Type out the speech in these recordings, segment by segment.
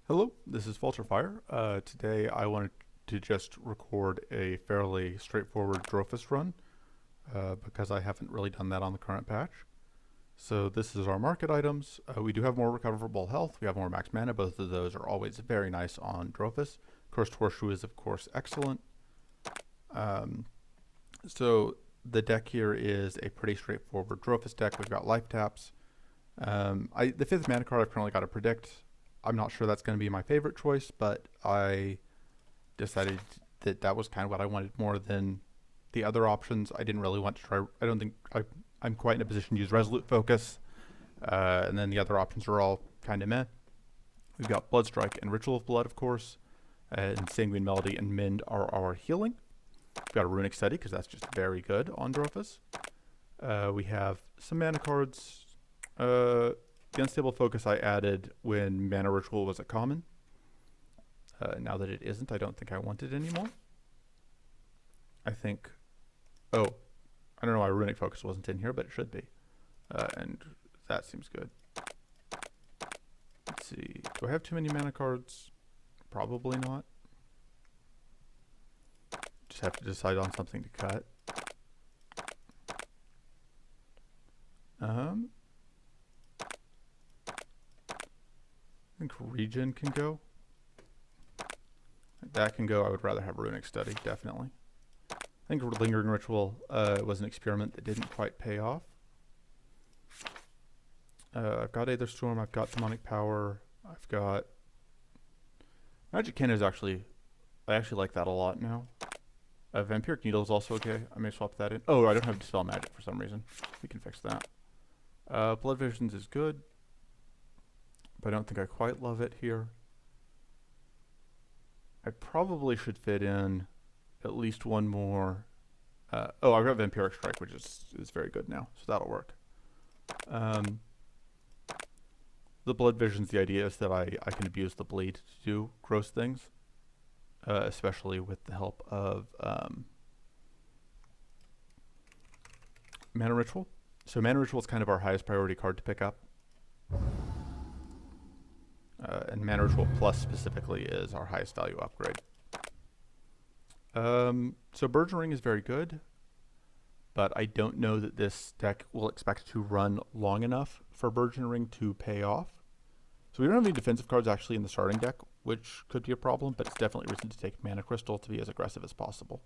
Hello, this is Falterfire. Today I wanted to just record a fairly straightforward Drofis run because I haven't really done that on the current patch. So this is our market items. We do have more recoverable health. We have more max mana. Both of those are always very nice on Drofis. Cursed Horseshoe is of course excellent. So the deck here is a pretty straightforward Drofis deck. We've got life taps. The fifth mana card I've currently got to predict. I'm not sure that's going to be my favorite choice, but I decided that that was kind of what I wanted more than the other options. I didn't really want to try. I don't think I'm quite in a position to use Resolute Focus, and then the other options are all kind of meh. We've got Bloodstrike and Ritual of Blood, of course, and Sanguine Melody and Mend are our healing. We've got a Runic Study because that's just very good on Drofis. We have some mana cards. The Unstable Focus I added when Mana Ritual was a common. Now that it isn't, I don't think I want it anymore. I think... Oh, I don't know why Runic Focus wasn't in here, but it should be. And that seems good. Let's see. Do I have too many mana cards? Probably not. Just have to decide on something to cut. I think Regen can go. That can go. I would rather have Runic Study, definitely. I think Lingering Ritual was an experiment that didn't quite pay off. I've got Aether Storm, I've got Demonic Power, I've got... Magic Cannon is actually... I actually like that a lot now. Vampiric Needle is also okay. I may swap that in. Oh, I don't have Dispel Magic for some reason. We can fix that. Blood Visions is good, but I don't think I quite love it here. I probably should fit in at least one more. Oh, I've got Vampiric Strike, which is very good now, so that'll work. The Blood Visions, the idea is that I can abuse the bleed to do gross things, especially with the help of Mana Ritual. So Mana Ritual is kind of our highest priority card to pick up. And Mana Ritual Plus specifically is our highest value upgrade. So Burgeoning is very good, but I don't know that this deck will expect to run long enough for Burgeoning to pay off. So we don't have any defensive cards actually in the starting deck, which could be a problem, but it's definitely reason to take Mana Crystal to be as aggressive as possible.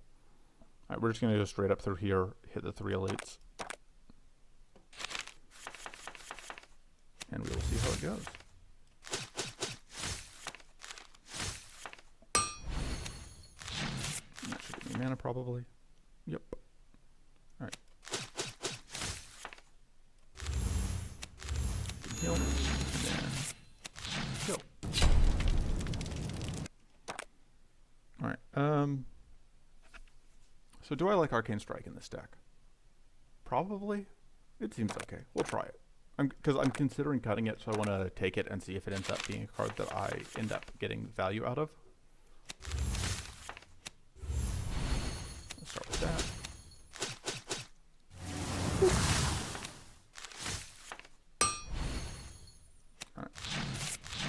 Alright, we're just going to go straight up through here, hit the 3 elites. And we will see how it goes. That should give me mana probably. Yep. Alright. Heal. And then kill. Alright. So do I like Arcane Strike in this deck? Probably. It seems okay. We'll try it. Because I'm considering cutting it, so I want to take it and see if it ends up being a card that I end up getting value out of. Let's start with that. Alright.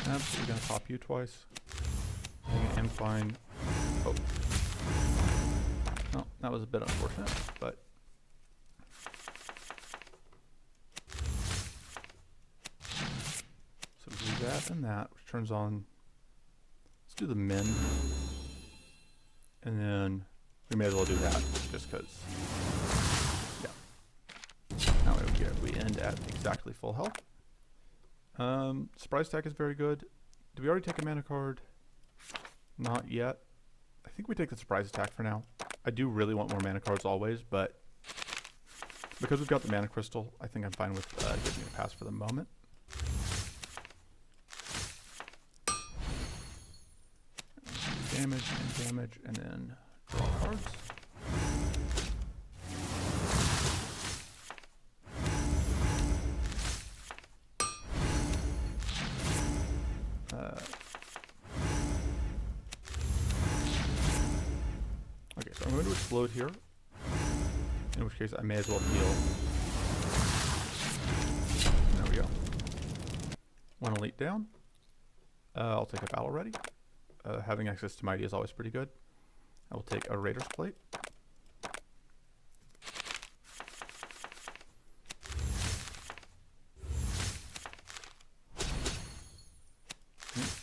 Absolutely going to pop you twice. I'm fine. Oh. Well, that was a bit unfortunate, but... that and that, which turns on. Let's do the Mend, and then we may as well do that just because. Yeah. Now we end at exactly full health. Surprise attack is very good. Do we already take a mana card? Not yet. I think we take the surprise attack for now. I do really want more mana cards always, but because we've got the mana crystal, I think I'm fine with giving it a pass for the moment. Damage, and then draw cards. Okay, so I'm going to explode here, in which case I may as well heal. There we go. One elite down. I'll take a battle ready. Having access to mighty is always pretty good. I will take a raider's plate.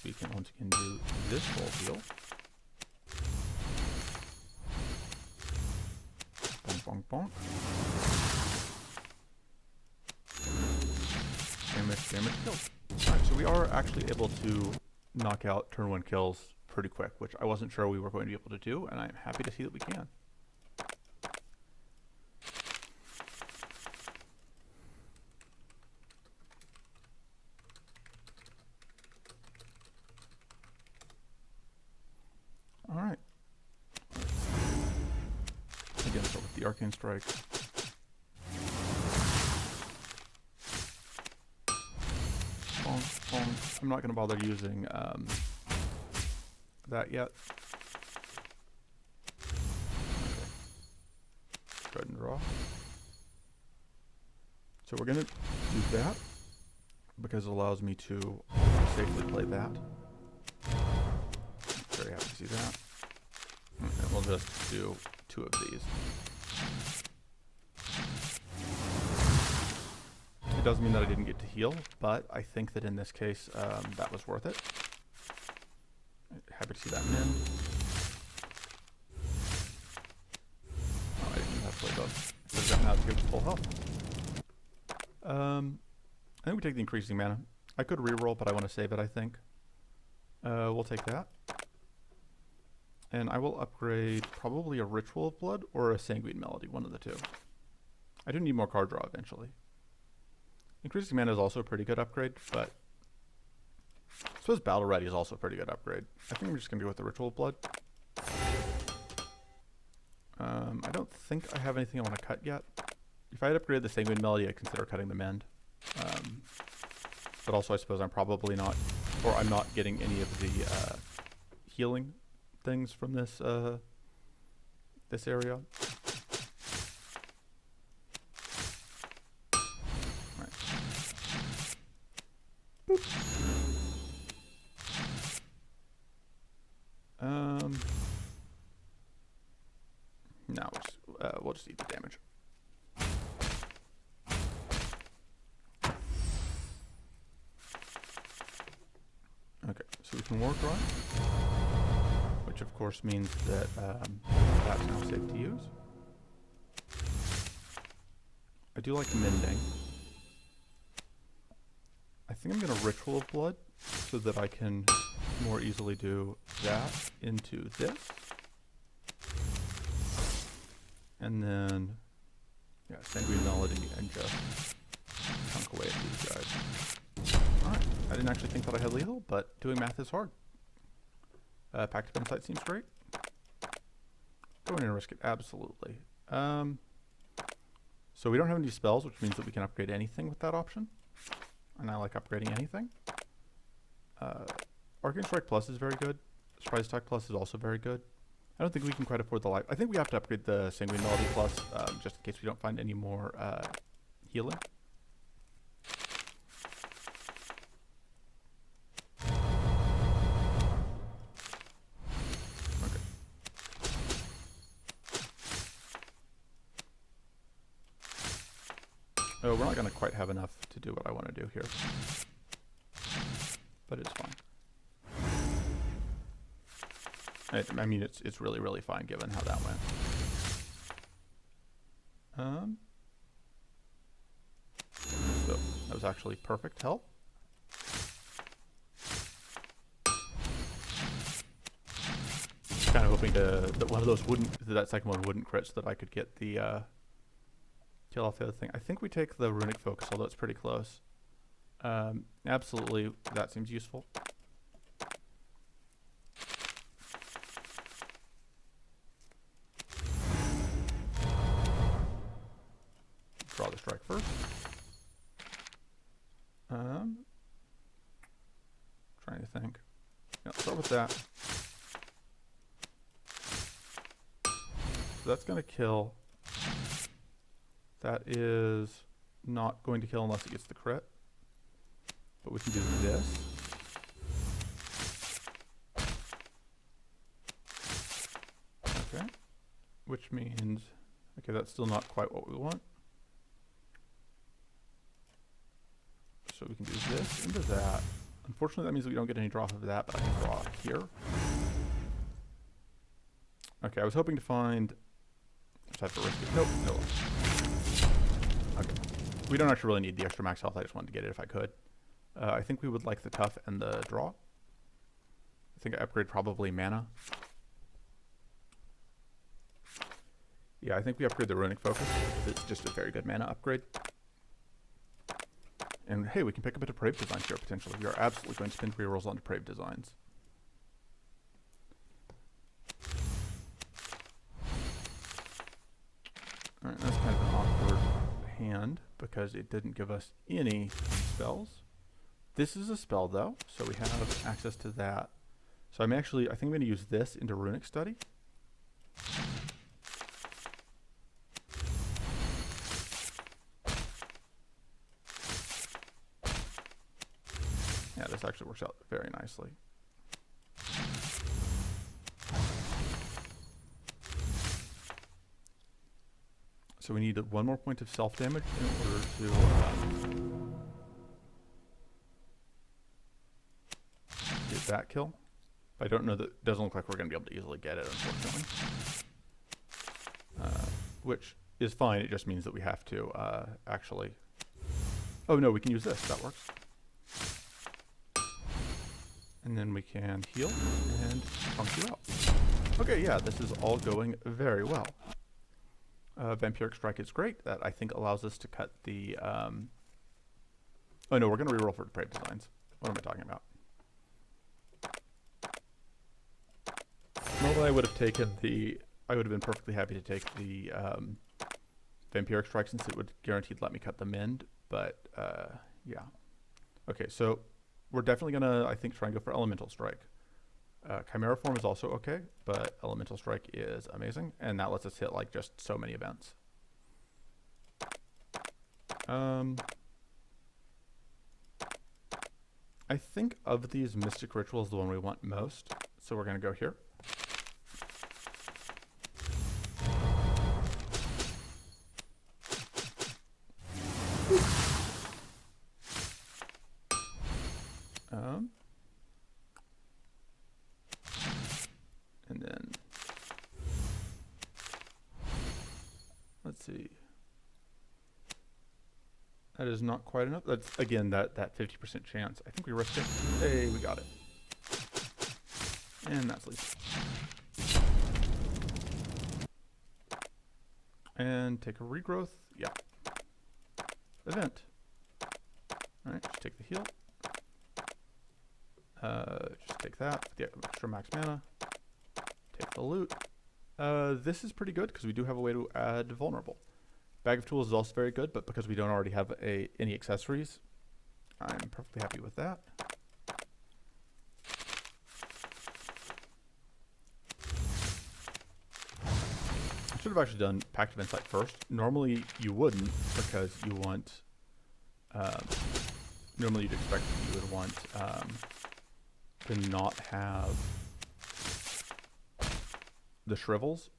We can once again do this full heal. Bonk, bonk, bonk. Damage, kills. Alright, so we are actually able to knock out turn 1 kills pretty quick, which I wasn't sure we were going to be able to do, and I'm happy to see that we can. Alright. Again, start with the Arcane Strike. Bonk, bonk. I'm not going to bother using that yet. Okay. Go ahead and draw. So we're going to do that because it allows me to safely play that. Very happy to see that. And we'll just do 2 of these. It does mean that I didn't get to heal, but I think that in this case, that was worth it. Happy to see that min. Oh, I didn't have to play both. Because that now to give full health. I think we take the increasing mana. I could reroll, but I want to save it, I think. We'll take that. And I will upgrade probably a Ritual of Blood or a Sanguine Melody, one of the 2. I do need more card draw eventually. Increasing mana is also a pretty good upgrade, but I suppose Battle Ready is also a pretty good upgrade. I think we're just going to go with the Ritual of Blood. I don't think I have anything I want to cut yet. If I had upgraded the Sanguine Melody, I'd consider cutting the Mend. But also I suppose I'm probably not, or I'm not getting any of the healing things from this this area. Right. Boop. No, we'll just eat the damage. Okay, so we can War Cry, which of course means that that's now safe to use. I do like mending. I think I'm going to Ritual of Blood so that I can more easily do that into this. And then, yeah, Sanguine Melody and just chunk away at these guys. Alright, I didn't actually think that I had lethal, but doing math is hard. Pact of Insight seems great. Go in and risk it, absolutely. So we don't have any spells, which means that we can upgrade anything with that option. And I like upgrading anything. Arcane Strike Plus is very good. Surprise Attack Plus is also very good. I don't think we can quite afford the life. I think we have to upgrade the Sanguine Melody Plus, just in case we don't find any more healing. Okay. Oh, we're not going to quite have enough to do what I want to do here. But it's fine. I mean, it's really, really fine given how that went. So that was actually perfect help. Kind of hoping that one of those that second one wouldn't crit so that I could get the kill off the other thing. I think we take the Runic Focus, although it's pretty close. Absolutely, that seems useful. Draw the strike first. Trying to think. Yeah, start with that. So that's going to kill. That is not going to kill unless it gets the crit. But we can do this. which means, okay, that's still not quite what we want. So we can do this into that. Unfortunately, that means we don't get any draw off of that, but I can draw here. Okay, I was hoping to find... Just have to risk it. Nope, no. Okay. We don't actually really need the extra max health. I just wanted to get it if I could. I think we would like the tough and the draw. I think I upgrade probably mana. Yeah, I think we upgrade the runic focus. It's just a very good mana upgrade. And hey, we can pick up a depraved design here potentially. We are absolutely going to spend rerolls on depraved designs. Alright, that's kind of an awkward hand because it didn't give us any spells. This is a spell though, so we have access to that. So I think I'm going to use this into runic study. Yeah, this actually works out very nicely. So we need one more point of self-damage in order to get that kill. I don't know that it doesn't look like we're going to be able to easily get it, unfortunately. Which is fine, it just means that we have to actually... Oh no, we can use this, that works. And then we can heal and pump you out. Okay, yeah, this is all going very well. Vampiric Strike is great. That, I think, allows us to cut the... Oh no, we're going to reroll for depraved designs. What am I talking about? Normally I would have taken the... I would have been perfectly happy to take the Vampiric Strike since it would guaranteed let me cut the mend, but yeah. Okay, so we're definitely going to, I think, try and go for Elemental Strike. Chimera Form is also okay, but Elemental Strike is amazing, and that lets us hit like just so many events. I think of these Mystic Ritual is the one we want most, so we're going to go here. And then, let's see. That is not quite enough. That's, again, that 50% chance. I think we risked it. Hey, we got it. And that's lethal. And take a regrowth. Yeah. Event. Alright, just take the heal. Just take that. The extra max mana. Take the loot. This is pretty good because we do have a way to add vulnerable. Bag of Tools is also very good, but because we don't already have any accessories, I'm perfectly happy with that. I should have actually done Pact of Insight first. Normally you wouldn't, because you want... normally you'd expect that you would want to not have the shrivels,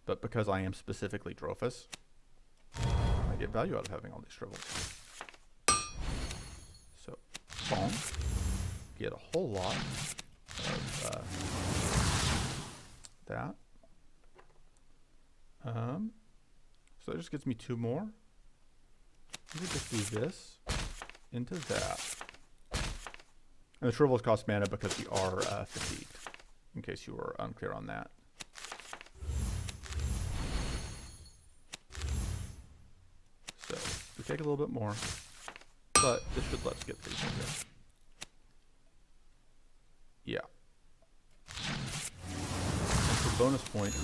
but because I am specifically Drofis, I get value out of having all these shrivels. So, bonk, get a whole lot of that. So that just gets me 2 more. We could just do this into that. And the shrivels cost mana because we are fatigued, in case you were unclear on that. So we take a little bit more, but this should let us get these in here. Yeah. And for bonus points,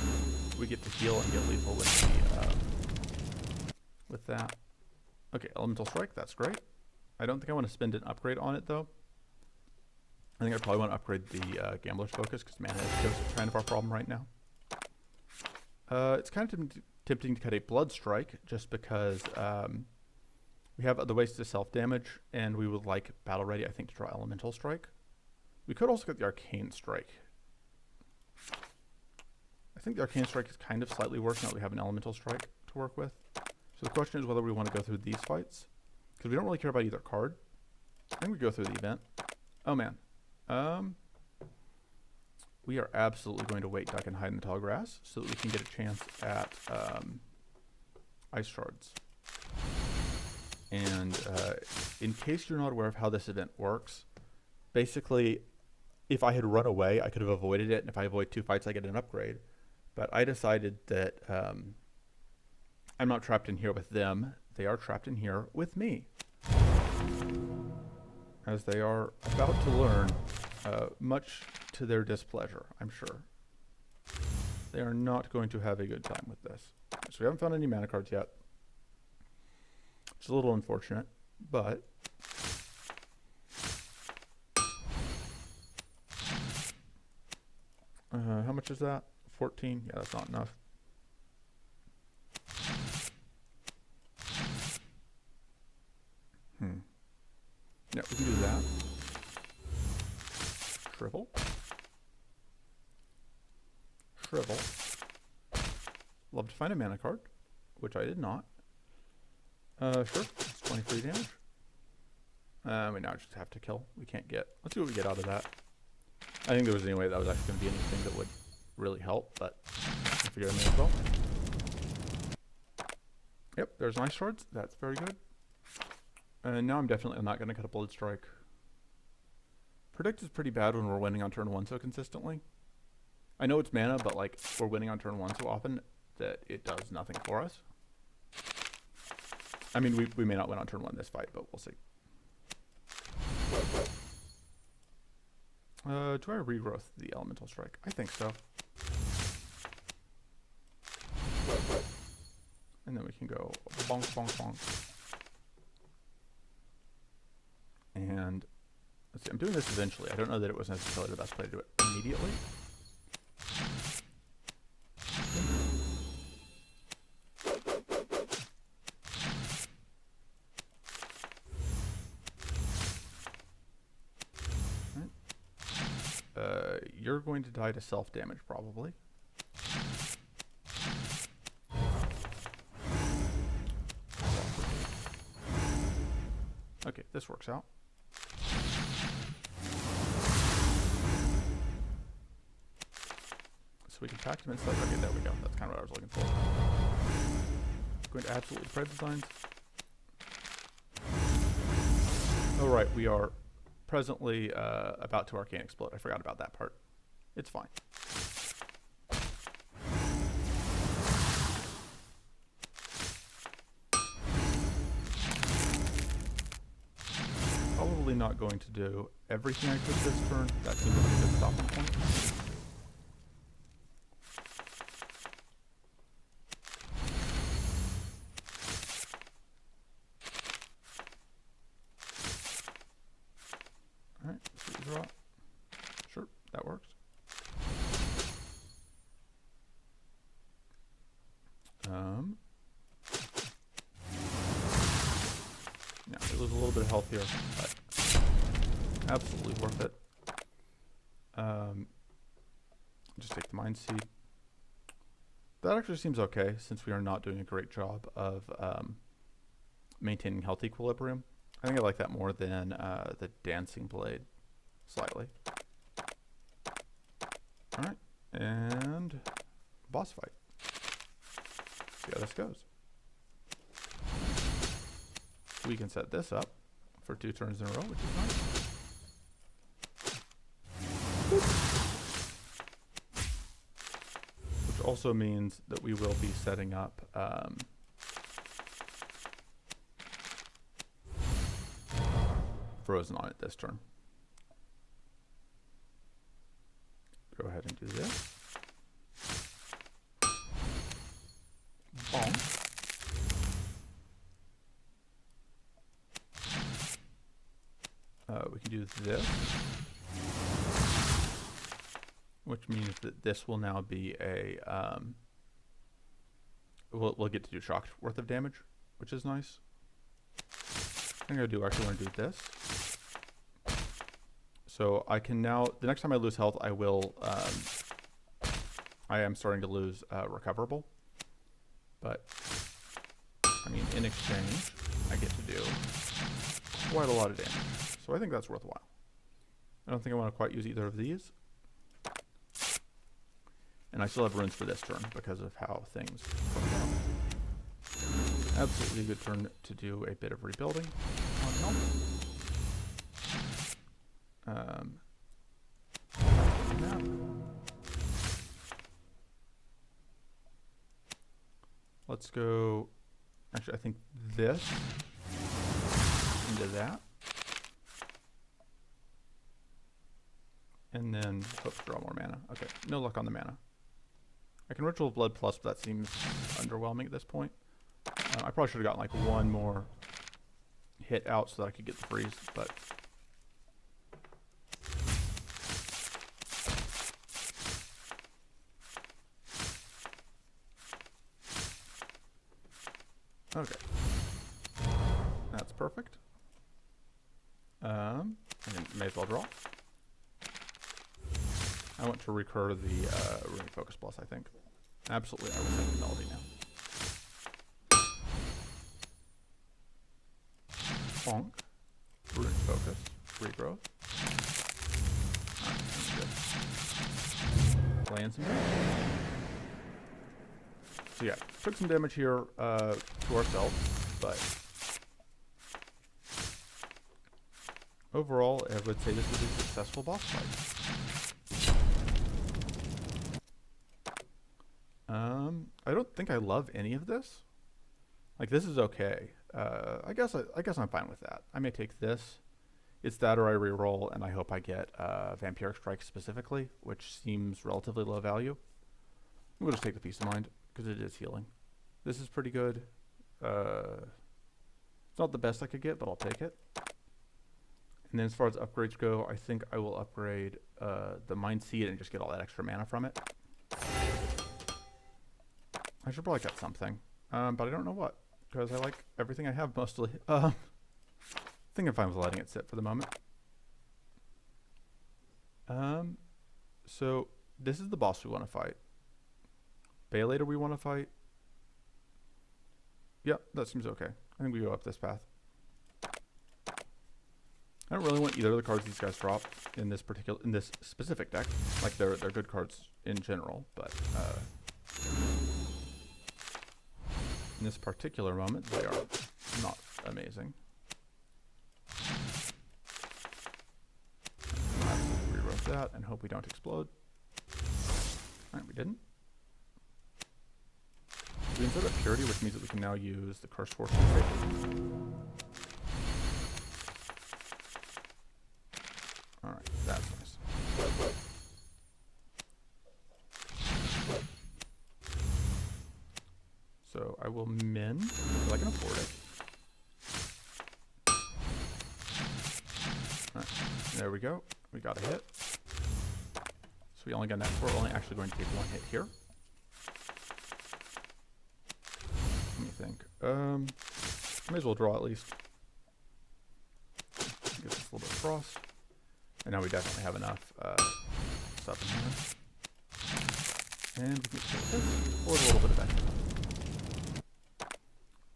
we get to heal and get lethal with that. Okay, Elemental Strike, that's great. I don't think I want to spend an upgrade on it though. I think I probably want to upgrade the Gambler's Focus because mana is kind of our problem right now. It's kind of tempting to cut a Blood Strike just because we have other ways to self-damage, and we would like Battle Ready, I think, to draw Elemental Strike. We could also get the Arcane Strike. I think the Arcane Strike is kind of slightly worse now that we have an Elemental Strike to work with. So the question is whether we want to go through these fights, because we don't really care about either card. I think we go through the event. Oh man. We are absolutely going to wait duck and hide in the tall grass so that we can get a chance at Ice Shards. And in case you're not aware of how this event works, basically, if I had run away, I could have avoided it, and if I avoid 2 fights, I get an upgrade. But I decided that I'm not trapped in here with them. They are trapped in here with me. As they are about to learn, much to their displeasure, I'm sure. They are not going to have a good time with this. So we haven't found any mana cards yet. It's a little unfortunate, but how much is that? 14? Yeah, that's not enough. Yeah, we can do that. Shrivel. Shrivel. Love to find a mana card, which I did not. Sure, it's 23 damage. We now just have to kill. We can't get. Let's see what we get out of that. I think there was any way that was actually going to be anything that would really help, but I figured I may as well. Yep, there's Ice Shards. That's very good. And now I'm definitely not going to cut a Blood Strike. Predict is pretty bad when we're winning on turn 1 so consistently. I know it's mana, but like we're winning on turn 1 so often that it does nothing for us. I mean, we may not win on turn 1 this fight, but we'll see. Do I regrowth the Elemental Strike? I think so. And then we can go bonk, bonk, bonk. And let's see, I'm doing this eventually. I don't know that it was necessarily the best play to do it immediately. You're going to die to self-damage, probably. Okay, this works out. So we can pack him instead. Okay, there we go. That's kind of what I was looking for. Going to absolutely pray the signs. Alright, we are presently about to Arcane Explode. I forgot about that part. It's fine. Probably not going to do everything I could this turn. That seems like a good stopping point. Alright, let's draw. Sure, that works. Yeah, we lose a little bit of health here, but absolutely worth it. Just take the Mind Seed. That actually seems okay, since we are not doing a great job of maintaining health equilibrium. I think I like that more than the Dancing Blade, slightly. Alright, and boss fight. See how this goes. We can set this up for 2 turns in a row, which is nice. Which also means that we will be setting up Frozen on it this turn. Go ahead and do this. Bonk. We can do this, which means that this will now be a we'll get to do shock worth of damage, which is nice. I'm gonna do actually want to do this, so I can now, the next time I lose health, I will I am starting to lose recoverable. But, I mean, in exchange, I get to do quite a lot of damage. So I think that's worthwhile. I don't think I want to quite use either of these. And I still have runes for this turn because of how things work out. Absolutely a good turn to do a bit of rebuilding on health. Let's go, actually I think this into that. And then hope to draw more mana. Okay, no luck on the mana. I can Ritual of Blood Plus, but that seems underwhelming at this point. I probably should have gotten like one more hit out so that I could get the freeze, but... Okay. That's perfect. I may as well draw. I want to recur the Runic Focus Plus, I think. Absolutely, I will send the Melody now. Bonk. Runic Focus. Regrowth. Alright, good. Land some damage. So yeah, took some damage here to ourselves, but overall, I would say this was a successful boss fight. I don't think I love any of this. Like, this is okay. I guess I'm fine with that. I may take this. It's that or I reroll, and I hope I get Vampiric Strike specifically, which seems relatively low value. I'm going to just take the Peace of Mind, because it is healing. This is pretty good. It's not the best I could get, but I'll take it. And then as far as upgrades go, I think I will upgrade the Mind Seed and just get all that extra mana from it. I should probably cut something, but I don't know what, because I like everything I have mostly. I think I'm fine with letting it sit for the moment. So this is the boss we want to fight. Baylator we want to fight. Yeah, that seems okay. I think we go up this path. I don't really want either of the cards these guys drop in this specific deck. Like they're good cards in general, but in this particular moment, they are not amazing. Rewrote that and hope we don't explode. Alright, we didn't. We insert a Purity, which means that we can now use the Curse Force. Alright, that's nice. So I will min, because I can afford it. Alright, there we go. We got a hit. So we only got that. We're only actually going to take one hit here. Let me think. May as well draw at least. Get this a little bit of frost. And now we definitely have enough stuff in here. And we can kill this, or a little bit of that.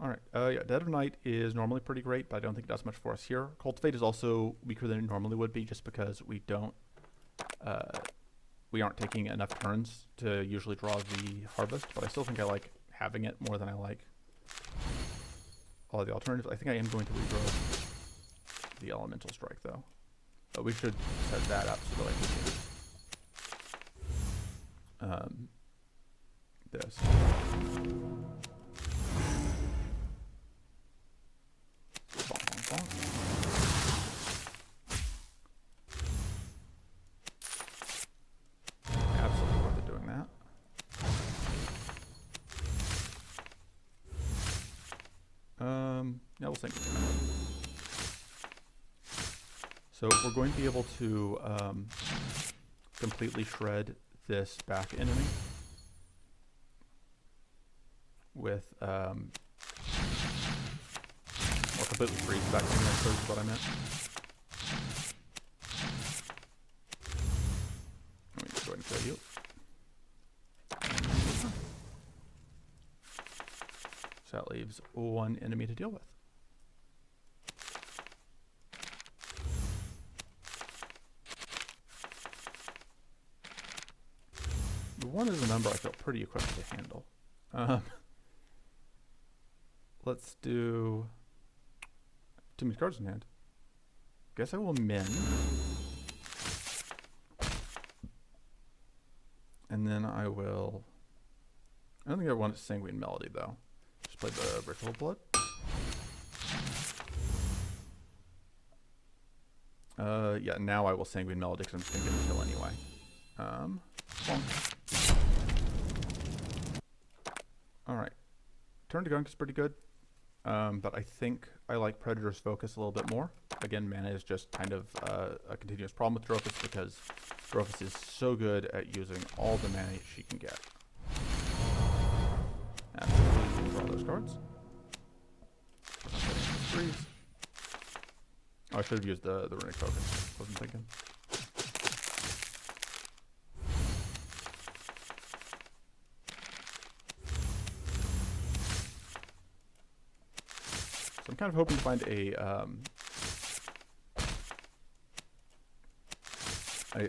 Alright, yeah, Dead of Night is normally pretty great, but I don't think it does much for us here. Cultivate is also weaker than it normally would be, just because we aren't taking enough turns to usually draw the harvest, but I still think I like having it more than I like all of the alternatives. I think I am going to regrow the Elemental Strike, though. But we should set that up so that I can use this. Bonk, bonk, bonk. Absolutely worth it doing that. Yeah, we'll think. So we're going to be able to completely shred this back enemy with, or completely freeze back enemy, I suppose is what I meant. Let me just go ahead and kill you. leaves one enemy to deal with. The 1 is a number I feel pretty equipped to handle. Let's do too many cards in hand. Guess I will min. And then I will... I don't think I want a Sanguine Melody, though. Just play the Ritual of Blood. Yeah, now I will Sanguine Melody because I'm just going to get a kill anyway. Alright. Turn to Gunk is pretty good. But I think I like Predator's Focus a little bit more. Again, mana is just kind of a continuous problem with Drofis because Drofis is so good at using all the mana she can get. And we'll draw those cards. Freeze. Oh, I should have used the Runic Focus. Wasn't thinking. So I'm kind of hoping to find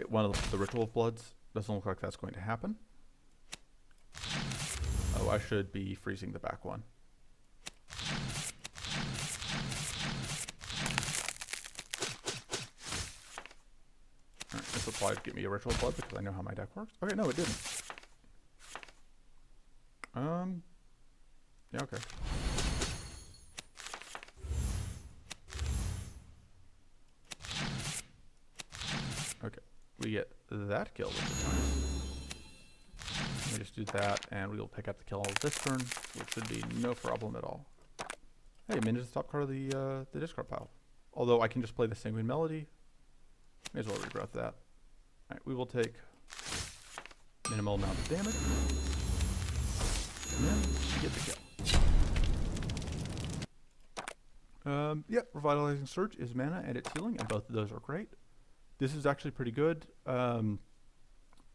one of the Ritual of Bloods. Doesn't look like that's going to happen. Oh, I should be freezing the back one. Alright, this will probably get me a Ritual of Blood because I know how my deck works. Okay, no, it didn't. Yeah, okay. Okay, we get that kill, which is nice. Let me just do that, and we will pick up the kill this turn, which should be no problem at all. Hey, min is the top card of the discard pile. Although I can just play the Sanguine Melody. May as well regrowth that. Alright, we will take minimal amount of damage. And then we get the kill. Yeah, Revitalizing Surge is mana and it's healing, and both of those are great. This is actually pretty good.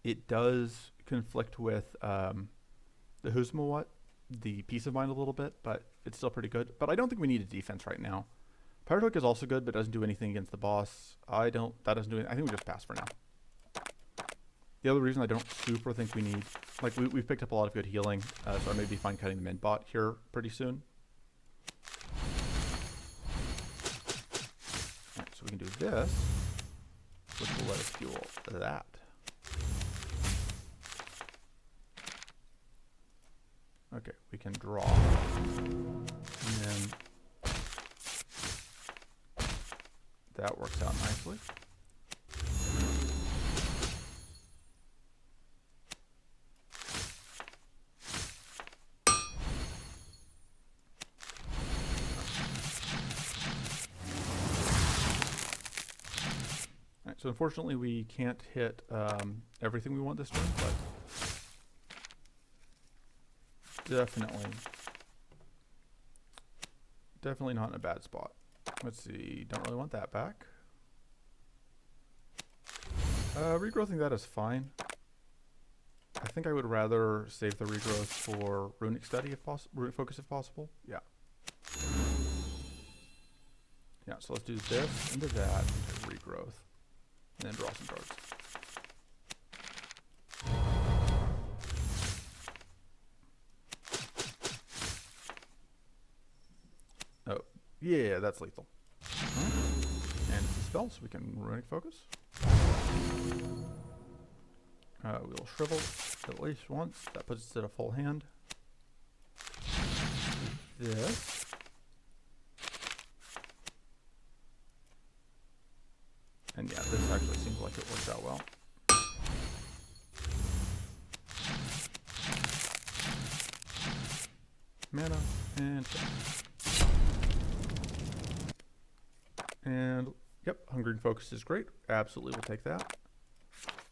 It does conflict with the Huzmawat, the Peace of Mind a little bit, but it's still pretty good. But I don't think we need a defense right now. Pirate Hook is also good, but doesn't do anything against the boss. That doesn't do anything. I think we just pass for now. The other reason I don't super think we need, like we've picked up a lot of good healing, so I may be fine cutting the min bot here pretty soon. Alright, so we can do this, which will let us fuel that. Okay, we can draw, and then that works out nicely. So unfortunately we can't hit everything we want this turn, but definitely not in a bad spot. Let's see, don't really want that back. Regrowthing that is fine. I think I would rather save the regrowth for Runic Study if possible, Runic Focus if possible. Yeah. Yeah, so let's do this into that, into regrowth. And then draw some cards. Oh, yeah, that's lethal. Right. And it's a spell, so we can Runic Focus. We'll Shrivel at least once. That puts us at a full hand. This. And yeah, this actually seems like it works out well. Mana, and yep, Hungering Focus is great. Absolutely will take that.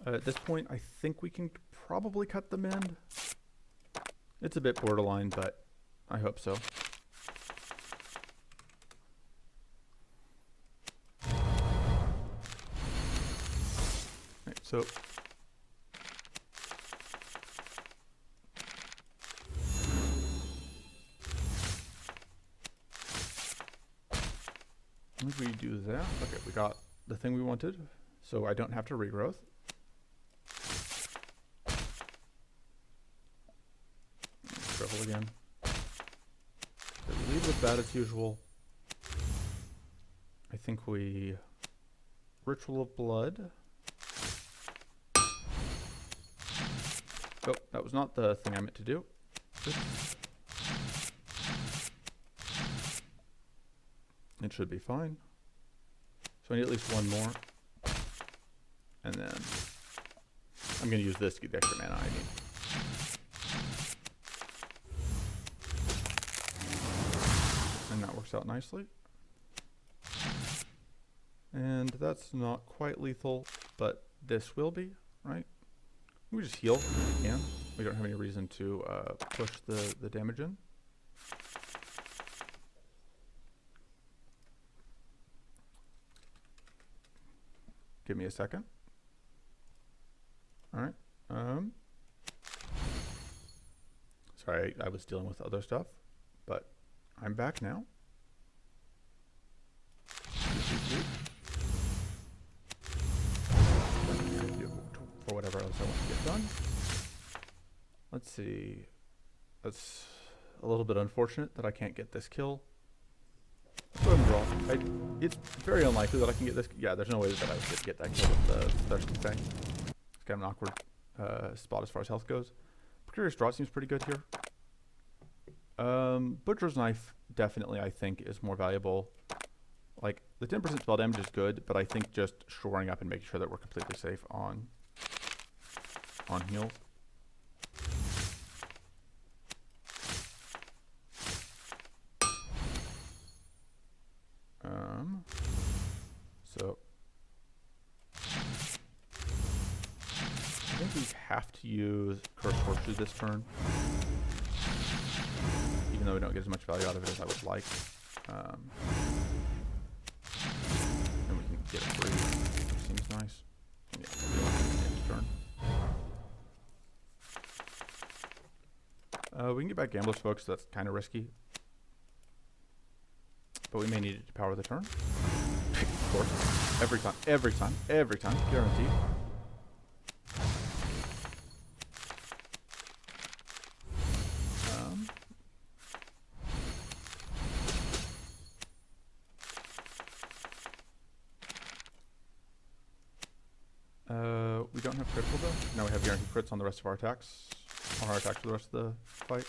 At this point, I think we can probably cut the mend. It's a bit borderline, but I hope so. So If we do that, okay, we got the thing we wanted, so I don't have to regrowth. Shrivel again. So we lead with that as usual. I think we Ritual of Blood. Oh, that was not the thing I meant to do. Oops. It should be fine. So I need at least one more. And then I'm going to use this to get the extra mana I need. And that works out nicely. And that's not quite lethal, but this will be, right? We just heal if we can. We don't have any reason to push the damage in. Give me a second. All right. Sorry, I was dealing with other stuff, but I'm back now. For whatever else I want to get done. Let's see. That's a little bit unfortunate that I can't get this kill. Let's go ahead and draw. It's very unlikely that I can get this. Yeah, there's no way that I would get that kill with the Thirsty Thing. It's kind of an awkward spot as far as health goes. Precarious Draught seems pretty good here. Butcher's Knife definitely, I think, is more valuable. Like, the 10% spell damage is good, but I think just shoring up and making sure that we're completely safe on heals. So I think we have to use Curse Horseshoe this turn, even though we don't get as much value out of it as I would like. And we can get it free, which seems nice. And yeah, we'll do it next turn. We can get back Gambler's Focus, so that's kind of risky. But we may need it to power the turn. Of course. Every time, guaranteed. We don't have critical though. Now we have guaranteed crits on the rest of our attacks. On our attacks for the rest of the fight.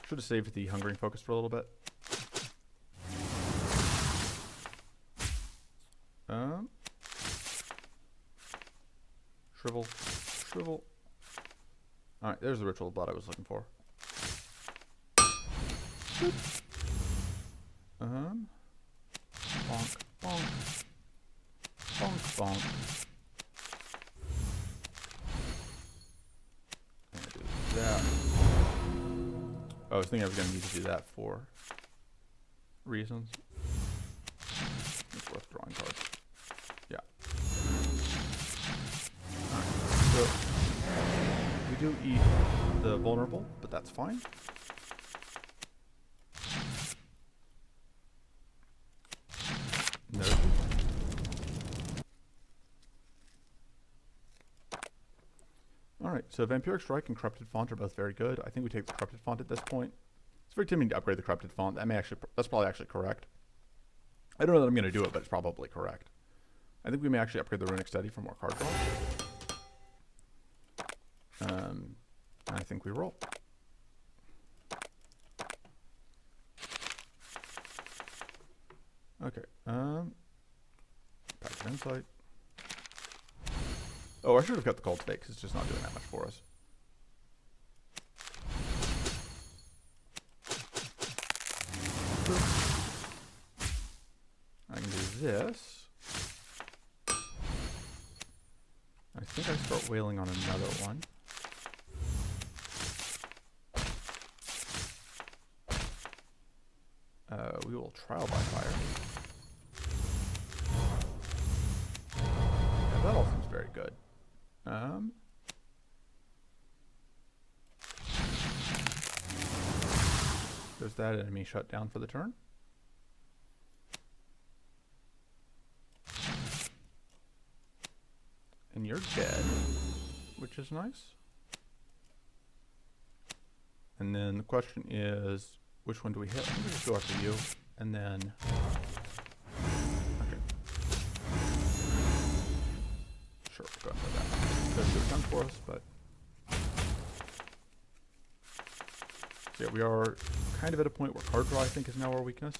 Should have saved the Hungering Focus for a little bit. Shrivel. Alright, there's the Ritual of Blood I was looking for. Bonk, bonk. Bonk, bonk. And do that. Oh, I was thinking I was going to need to do that for reasons. It's worth drawing cards. Yeah. Alright, so we do eat the vulnerable, but that's fine. No. Alright, so Vampiric Strike and Corrupted Font are both very good. I think we take the Corrupted Font at this point. It's very tempting to upgrade the Corrupted Font. That's probably actually correct. I don't know that I'm going to do it, but it's probably correct. I think we may actually upgrade the Runic Study for more card draw. I think we roll. Okay. Passive Insight. Oh, I should have got the Cultivate because it's just not doing that much for us. I can do this. I think I start wailing on another one. We will Trial by Fire. Yeah, that all seems very good. There's that enemy shut down for the turn. And you're dead, which is nice. And then the question is, which one do we hit? I think we just go after you, and then... Okay. Sure, go ahead with that. Doesn't get it done for us, but... So yeah, we are kind of at a point where card draw, I think, is now our weakness.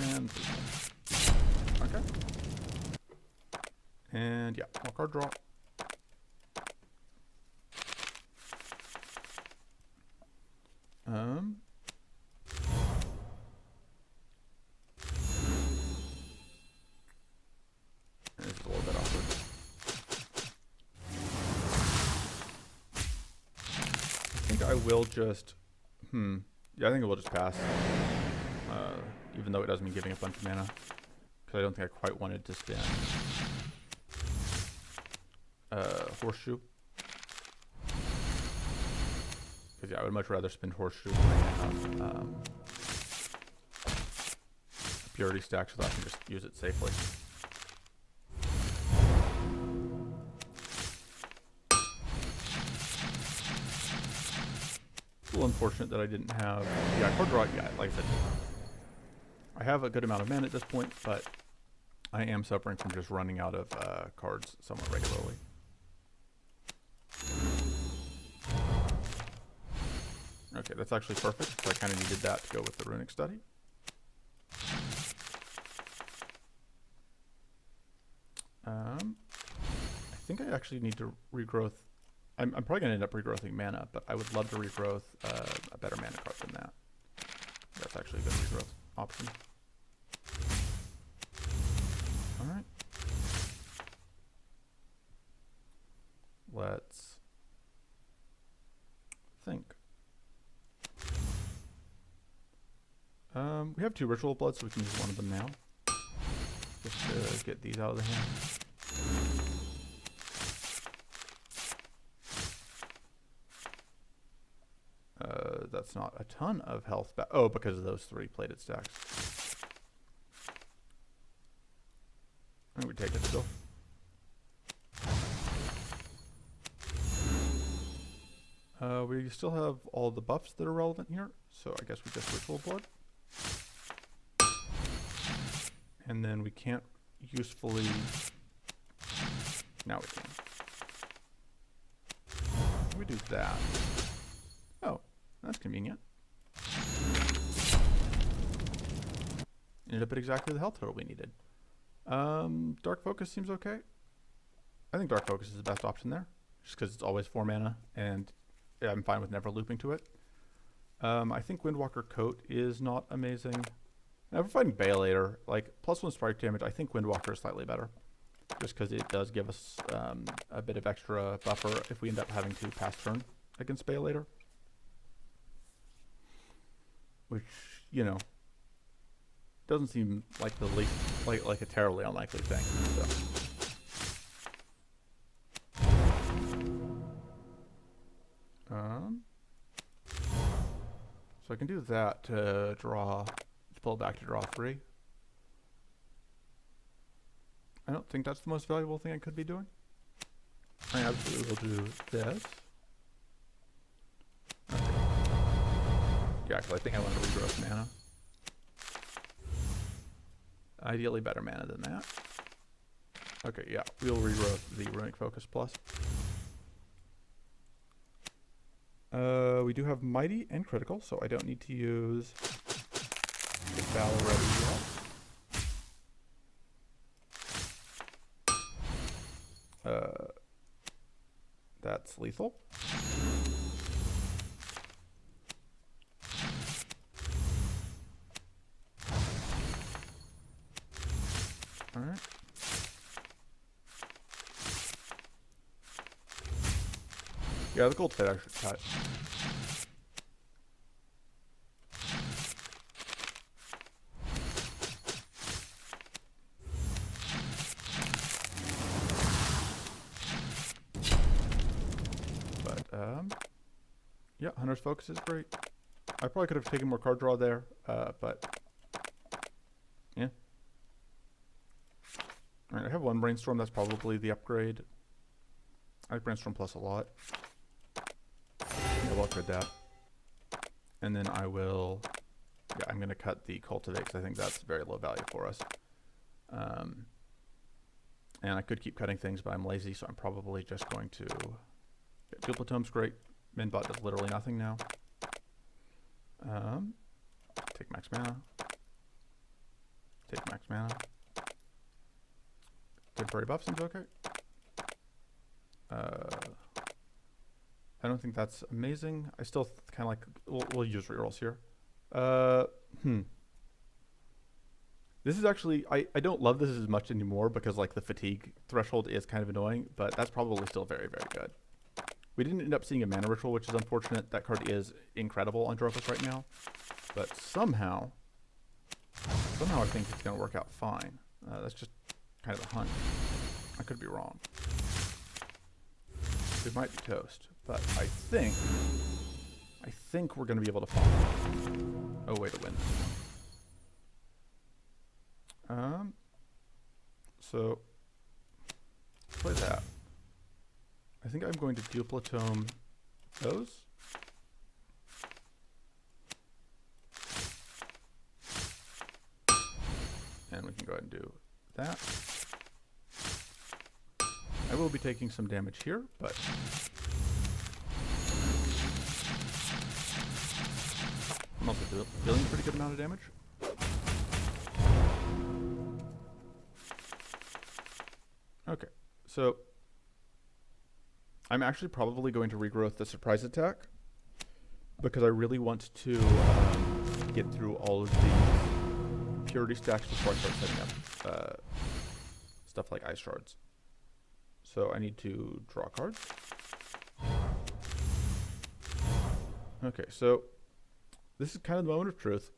And okay. And yeah, more card draw. This is a little bit awkward. I think I will just yeah, I think I will just pass. Even though it doesn't mean giving a bunch of mana. Because I don't think I quite wanted to spend Horseshoe. Because yeah, I would much rather spend Horseshoe than I have a Purity stack so that I can just use it safely. It's a little unfortunate that I didn't have... Yeah, card draw, yeah, like I said. I have a good amount of mana at this point, but I am suffering from just running out of cards somewhat regularly. Okay, that's actually perfect, so I kind of needed that to go with the Runic Study. I think I actually need to regrowth. I'm probably going to end up regrowthing mana, but I would love to regrowth a better mana card than that. That's actually a good regrowth option. Alright. Let's think. We have 2 Ritual Blood, so we can use one of them now. Just to get these out of the hand. That's not a ton of health back. Oh, because of those 3 plated stacks. I think we take it still. We still have all the buffs that are relevant here, so I guess we just Ritual Blood. And then we can't usefully... Now we can. We do that. Oh, that's convenient. Ended up at exactly the health total we needed. Dark Focus seems okay. I think Dark Focus is the best option there, just because it's always 4 mana, and yeah, I'm fine with never looping to it. I think Windwalker Coat is not amazing. Now, if we're fighting Baelator, like +1 strike damage, I think Windwalker is slightly better, just because it does give us a bit of extra buffer if we end up having to pass turn against Baelator. Which, you know, doesn't seem like the least, like a terribly unlikely thing. So I can do that to draw, to pull it back to draw 3. I don't think that's the most valuable thing I could be doing. I absolutely will do this. Okay. Yeah, because I think I want to regrowth mana. Ideally better mana than that. Okay, yeah, we'll regrowth the Runic Focus Plus. We do have Mighty and Critical, so I don't need to use the Battle Ready yet. That's lethal. Alright. Yeah, the gold fit I should cut. Yeah, Hunter's Focus is great. I probably could have taken more card draw there, but yeah. All right, I have one Brainstorm. That's probably the upgrade. I like Brainstorm Plus a lot. Yeah, we'll upgrade that. And then I will, yeah, I'm going to cut the Cultivate because I think that's very low value for us. And I could keep cutting things, but I'm lazy, so I'm probably just going to, yeah, Duplatome's great. Minbot does literally nothing now. Take max mana. Take max mana. Temporary buff seems okay. I don't think that's amazing. I still kind of like, we'll use rerolls here. This is actually, I don't love this as much anymore because like the fatigue threshold is kind of annoying, but that's probably still very, very good. We didn't end up seeing a mana ritual, which is unfortunate. That card is incredible on Drofis right now, but somehow I think it's going to work out fine. That's just kind of a hunch. I could be wrong. We might be toast, but I think we're going to be able to follow. Oh, wait, a win. So play that. I think I'm going to Duplatome those. And we can go ahead and do that. I will be taking some damage here, but I'm also dealing a pretty good amount of damage. Okay, so I'm actually probably going to regrowth the surprise attack because I really want to get through all of the purity stacks before I start setting up stuff like ice shards. So I need to draw cards. Okay, so this is kind of the moment of truth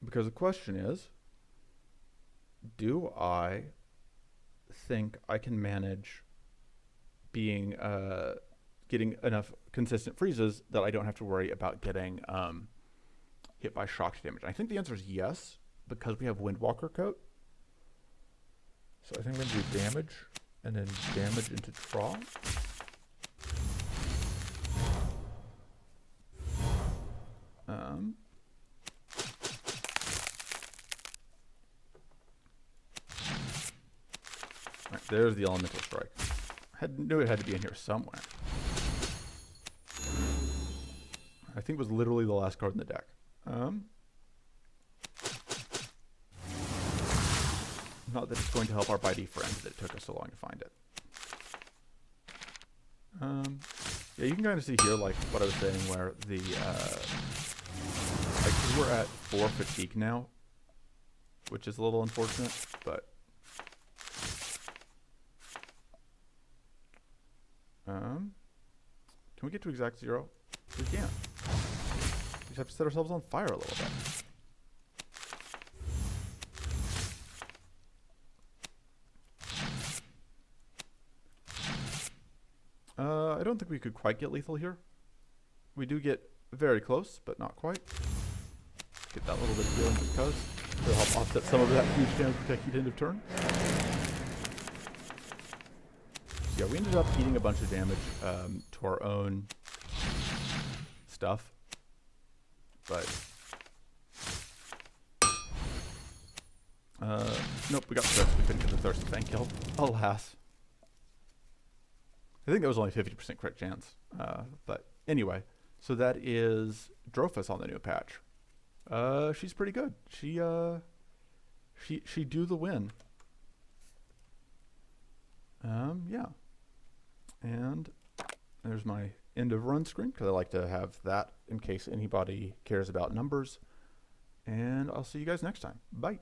because the question is, do I think I can manage being getting enough consistent freezes that I don't have to worry about getting hit by shock damage? I think the answer is yes, because we have Windwalker Coat. So I think I'm going to do damage and then damage into draw. Right, there's the Elemental Strike. Knew it had to be in here somewhere. I think it was literally the last card in the deck. Not that it's going to help our bitey friend that it took us so long to find it. Yeah, you can kind of see here, like what I was saying, where the like we're at 4 fatigue now, which is a little unfortunate, but can we get to exact 0? We can't. We just have to set ourselves on fire a little bit. I don't think we could quite get lethal here. We do get very close, but not quite. Get that little bit of healing because it'll help offset some of that huge damage protected end of turn. So yeah, we ended up eating a bunch of damage to our own stuff, but nope, we got thirst. We couldn't get the thirst fan kill, alas. I think that was only 50% crit chance, but anyway, so that is Drofis on the new patch. She's pretty good. She do the win. Yeah. And there's my end of run screen because I like to have that in case anybody cares about numbers. And I'll see you guys next time. Bye.